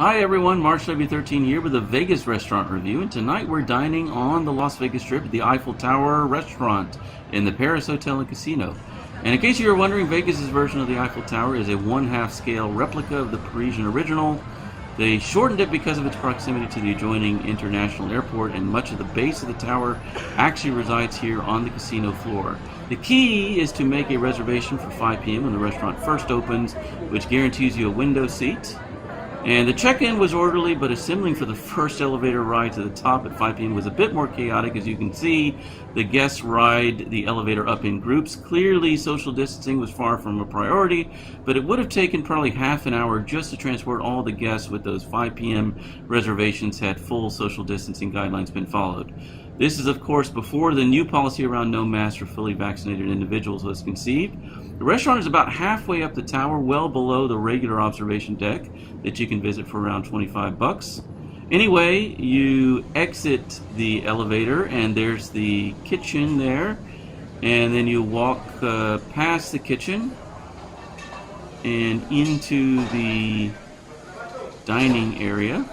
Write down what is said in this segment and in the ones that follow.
Hi everyone, MarshW13 here with a Vegas restaurant review, and tonight we're dining on the Las Vegas Strip at the Eiffel Tower restaurant in the Paris Hotel and Casino. And in case you were wondering, Vegas's version of the Eiffel Tower is a 1/2 scale replica of the Parisian original. They shortened it because of its proximity to the adjoining international airport, and much of the base of the tower actually resides here on the casino floor. The key is to make a reservation for 5 p.m. when the restaurant first opens, which guarantees you a window seat. And the check-in was orderly, but assembling for the first elevator ride to the top at 5 p.m. was a bit more chaotic. As you can see, the guests ride the elevator up in groups. Clearly, social distancing was far from a priority, but it would have taken probably half an hour just to transport all the guests with those 5 p.m. reservations had full social distancing guidelines been followed. This is, of course, before the new policy around no masks for fully vaccinated individuals was conceived. The restaurant is about halfway up the tower, well below the regular observation deck that you can visit for around $25. Anyway, you exit the elevator and there's the kitchen there, and then you walk past the kitchen and into the dining area.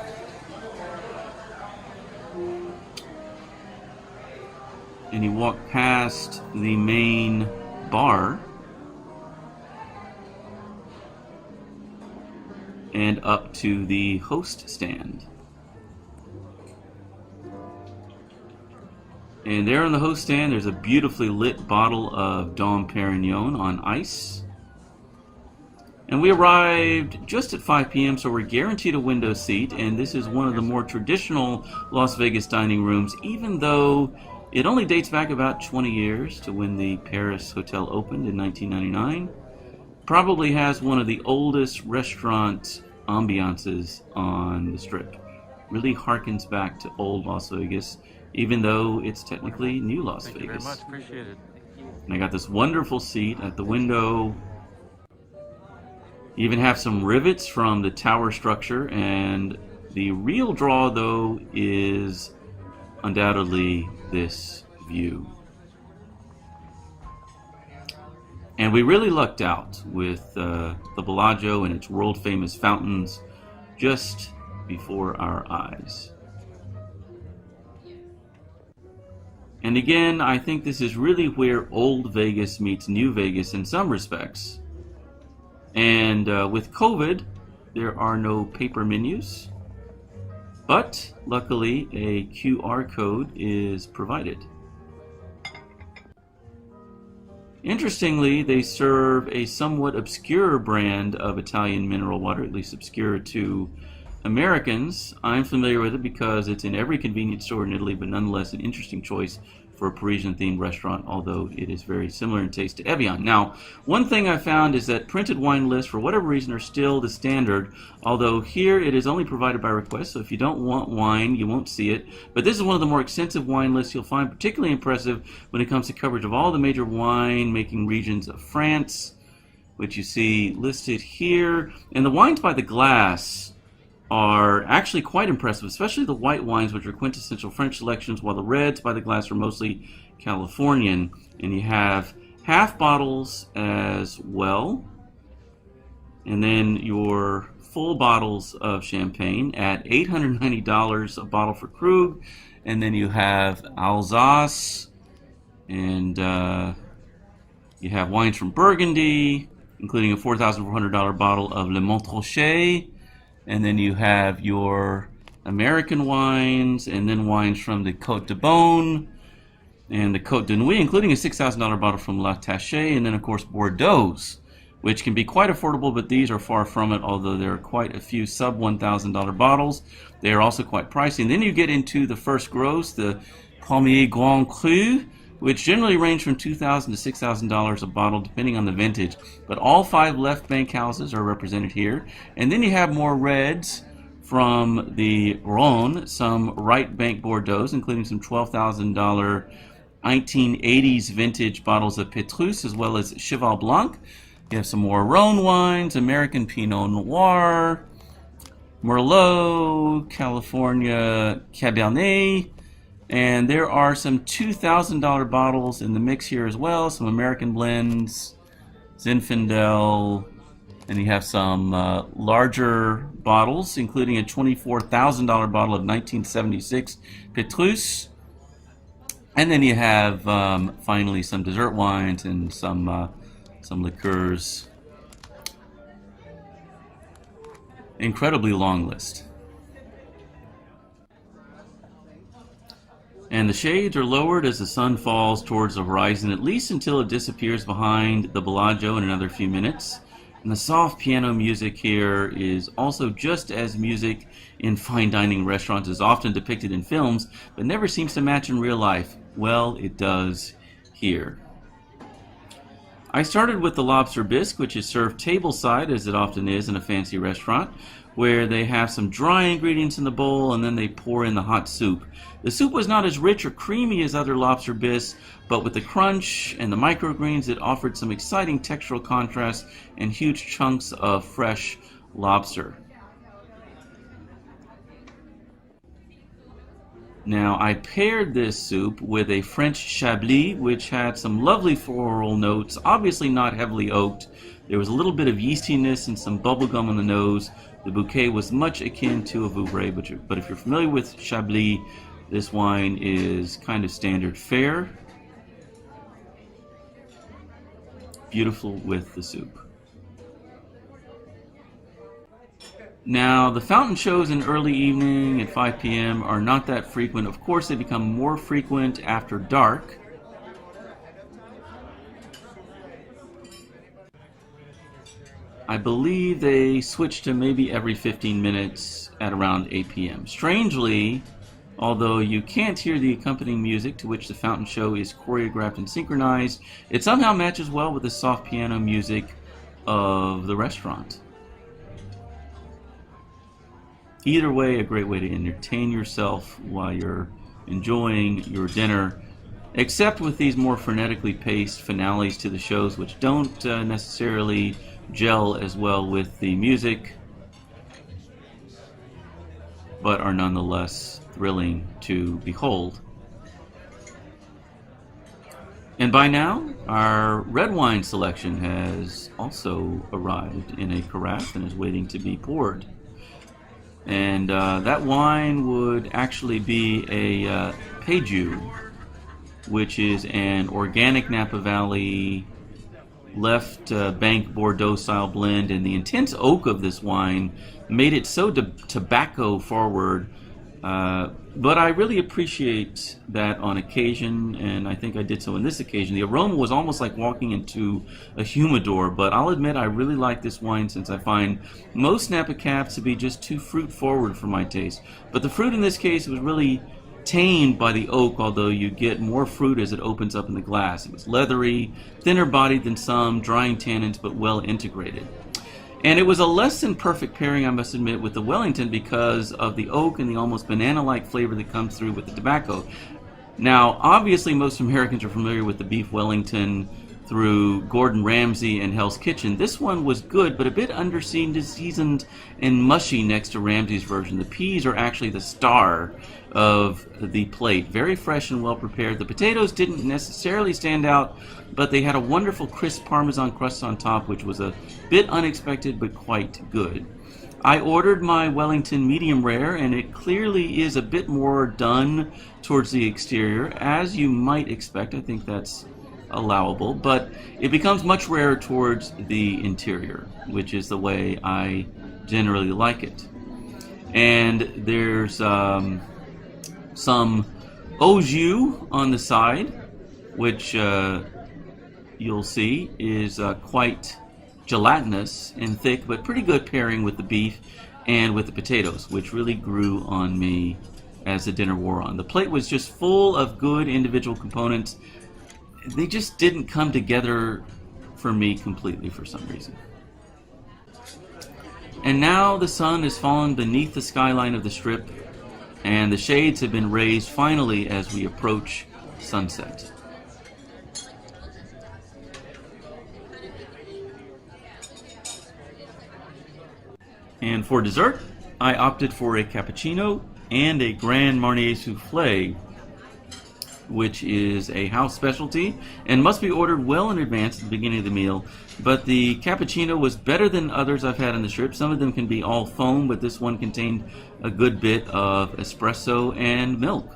And you walk past the main bar and up to the host stand. And there on the host stand, there's a beautifully lit bottle of Dom Perignon on ice. And we arrived just at 5 p.m., so we're guaranteed a window seat, and this is one of the more traditional Las Vegas dining rooms, even though it only dates back about 20 years to when the Paris Hotel opened in 1999. Probably has one of the oldest restaurant ambiances on the Strip. Really harkens back to old Las Vegas, even though it's technically new Las Vegas. Thank you very much, appreciate it. And I got this wonderful seat at the window. You even have some rivets from the tower structure, and the real draw, though, is undoubtedly this view. And we really lucked out with the Bellagio and its world-famous fountains just before our eyes. And again, I think this is really where old Vegas meets new Vegas in some respects. And with COVID, there are no paper menus, but luckily a QR code is provided. Interestingly, they serve a somewhat obscure brand of Italian mineral water, at least obscure to Americans. I'm familiar with it because it's in every convenience store in Italy, but nonetheless an interesting choice for a Parisian-themed restaurant, although it is very similar in taste to Evian. Now, one thing I found is that printed wine lists, for whatever reason, are still the standard, although here it is only provided by request, so if you don't want wine, you won't see it. But this is one of the more extensive wine lists you'll find particularly impressive when it comes to coverage of all the major wine-making regions of France, which you see listed here. And the wines by the glass are actually quite impressive, especially the white wines, which are quintessential French selections, while the reds by the glass are mostly Californian. And you have half bottles as well, and then your full bottles of champagne at $890 a bottle for Krug. And then you have Alsace, and you have wines from Burgundy, including a $4,400 bottle of Le Montrachet. And then you have your American wines, and then wines from the Côte de Beaune and the Côte de Nuit, including a $6,000 bottle from La Taché, and then, of course, Bordeaux, which can be quite affordable, but these are far from it, although there are quite a few sub-$1,000 bottles. They are also quite pricey. And then you get into the first gross, the Premier Grand Cru, which generally range from $2,000 to $6,000 a bottle, depending on the vintage. But all 5 left bank houses are represented here. And then you have more reds from the Rhône, some right bank Bordeaux, including some $12,000 1980s vintage bottles of Petrus, as well as Cheval Blanc. You have some more Rhône wines, American Pinot Noir, Merlot, California Cabernet, and there are some $2,000 bottles in the mix here as well, some American blends, Zinfandel, And you have some larger bottles, including a $24,000 bottle of 1976 Petrus. And then you have finally some dessert wines and some liqueurs. Incredibly long list. And the shades are lowered as the sun falls towards the horizon, at least until it disappears behind the Bellagio in another few minutes. And the soft piano music here is also just as music in fine dining restaurants is often depicted in films, but never seems to match in real life. Well, it does here. I started with the lobster bisque, which is served tableside, as it often is in a fancy restaurant, where they have some dry ingredients in the bowl and then they pour in the hot soup. The soup was not as rich or creamy as other lobster bisques, but with the crunch and the microgreens, it offered some exciting textural contrast and huge chunks of fresh lobster. Now, I paired this soup with a French Chablis, which had some lovely floral notes, obviously not heavily oaked. There was a little bit of yeastiness and some bubblegum on the nose. The bouquet was much akin to a Vouvray, but if you're familiar with Chablis, this wine is kind of standard fare. Beautiful with the soup. Now, the fountain shows in early evening at 5 p.m. are not that frequent. Of course, they become more frequent after dark. I believe they switch to maybe every 15 minutes at around 8 p.m. Strangely, although you can't hear the accompanying music to which the fountain show is choreographed and synchronized, it somehow matches well with the soft piano music of the restaurant. Either way, a great way to entertain yourself while you're enjoying your dinner, except with these more frenetically paced finales to the shows, which don't necessarily gel as well with the music, but are nonetheless thrilling to behold. And by now, our red wine selection has also arrived in a carafe and is waiting to be poured. And that wine would actually be a Péju, which is an organic Napa Valley left bank Bordeaux style blend, and the intense oak of this wine made it so tobacco forward. But I really appreciate that on occasion, and I think I did so on this occasion. The aroma was almost like walking into a humidor, but I'll admit I really like this wine since I find most Napa Cabs to be just too fruit forward for my taste. But the fruit in this case was really tamed by the oak, although you get more fruit as it opens up in the glass. It was leathery, thinner bodied than some, drying tannins, but well integrated. And it was a less than perfect pairing, I must admit, with the Wellington because of the oak and the almost banana-like flavor that comes through with the tobacco. Now, obviously, most Americans are familiar with the beef Wellington through Gordon Ramsay and Hell's Kitchen. This one was good, but a bit underseasoned and mushy next to Ramsay's version. The peas are actually the star of the plate. Very fresh and well prepared. The potatoes didn't necessarily stand out, but they had a wonderful crisp Parmesan crust on top, which was a bit unexpected, but quite good. I ordered my Wellington medium rare, and it clearly is a bit more done towards the exterior, as you might expect. I think that's allowable, but it becomes much rarer towards the interior, which is the way I generally like it. And there's some au jus on the side, which you'll see is quite gelatinous and thick, but pretty good pairing with the beef and with the potatoes, which really grew on me as the dinner wore on. The plate was just full of good individual components. They just didn't come together for me completely for some reason. And now the sun has fallen beneath the skyline of the Strip, and the shades have been raised finally as we approach sunset. And for dessert, I opted for a cappuccino and a Grand Marnier soufflé, which is a house specialty and must be ordered well in advance at the beginning of the meal. But the cappuccino was better than others I've had on the strip. Some of them can be all foam, but this one contained a good bit of espresso and milk.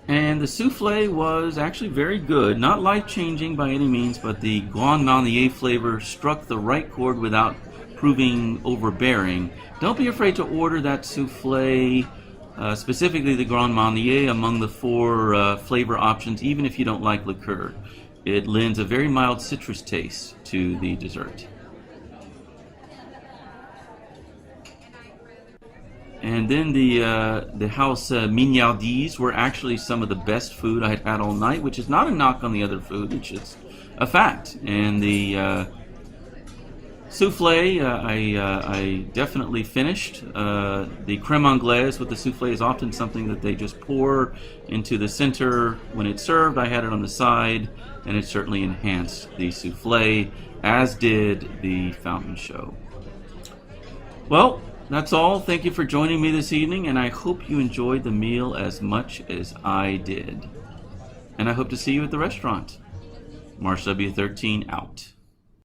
And the souffle was actually very good. Not life-changing by any means, but the Grand Marnier flavor struck the right chord without proving overbearing. Don't be afraid to order that souffle, specifically the Grand Marnier, among the 4 flavor options, even if you don't like liqueur. It lends a very mild citrus taste to the dessert. And then the house mignardises were actually some of the best food I had had all night, which is not a knock on the other food, which is a fact. And the souffle, I definitely finished. The creme anglaise with the souffle is often something that they just pour into the center when it's served. I had it on the side, and it certainly enhanced the souffle, as did the fountain show. Well, that's all. Thank you for joining me this evening, and I hope you enjoyed the meal as much as I did. And I hope to see you at the restaurant. Marsh W13 out.